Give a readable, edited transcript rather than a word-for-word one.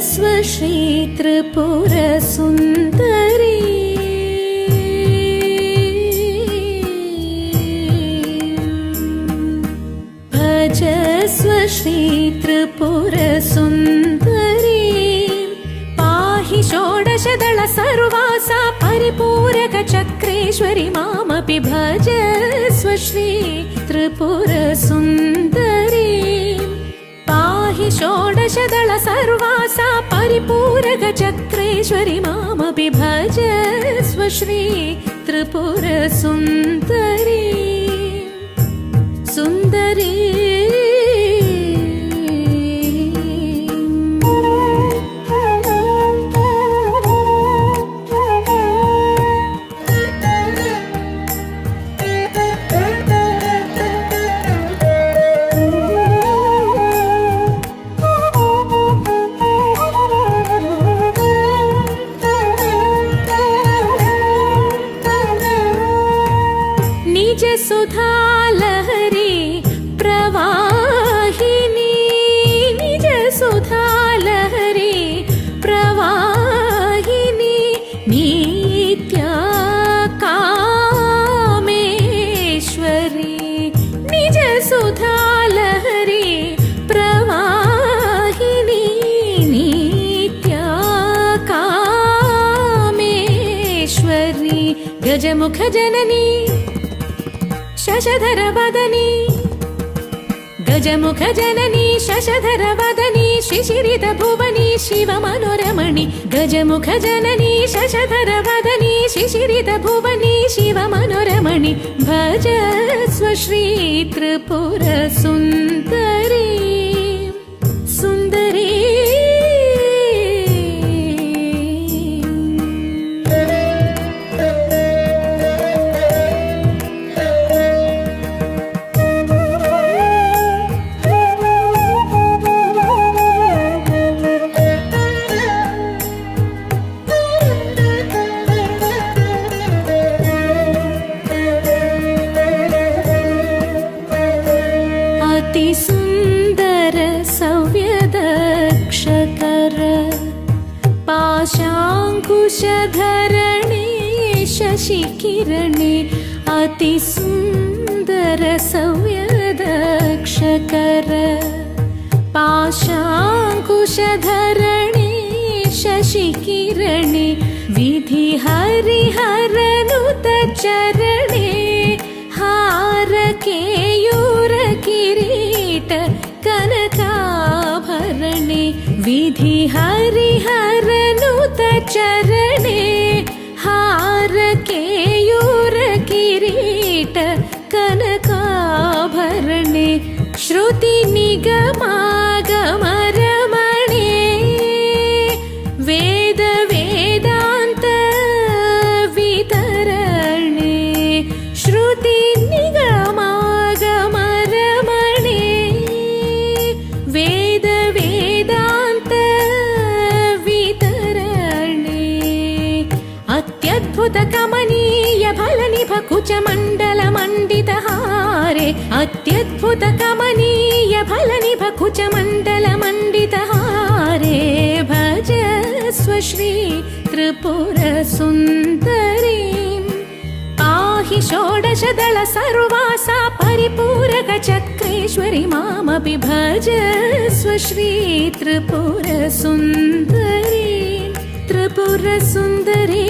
श्री त्रिपुरसुन्दरी भजस्व श्री त्रिपुरसुन्दरी पाहि षोडशदल सर्वासा परिपूरक चक्रेश्वरि मामपि भजस्व श्री त्रिपुरसुन्दरी पाहि षोडशदल सर्वासा परिपूरक चक्रेश्वरि मामपि भजस्व श्री त्रिपुरसुन्दरी सुन्दरी निज सुधा लहरी प्रवाहिनी निज सुधा लहरी प्रवाहिनी नित्या कामेश्वरी निज सुधा लहरी प्रवाहिनी नित्या कामेश्वरी गजमुख जननी शशधर वदनी गजमुख जननी शशधर वदनी शिशिरित भुवनी शिव मनोरमणि गजमुख जननी शशधर वदनी शिशिरित भुवनी शिव मनोरमणि भजस्व श्री त्रिपुरसुन्दरी सुन्दरी सुन्दर सव्यदक्षकर पाशाङ्कुशधरणे शशिकिरणे अतिसुन्दर सव्यदक्षकर पाशाङ्कुशधरणे शशिकिरणे विधि हरिहरनुत चरणे हार केयूर किरीट कनकाभरणे विधि हरिहरनुत चरणे हार केयूर किरीट कनकाभरणे श्रुति निगमागमरमणे वेद वेदान्त वितरणे श्रुति निगमागमरमणे वेद वेदान्त वितरणे अत्यद्भुत कमनीय फलनिभ कुचमण्डल मण्डितहारे अत्यद्भुत कमनीय फलनिभ कुचमण्डल मण्डितहारे भजस्व श्री त्रिपुरसुन्दरी पाहि षोडशदल सर्वासा परिपूरक चक्रेश्वरि मामपि भजस्व श्री त्रिपुरसुन्दरी त्रिपुरसुन्दरी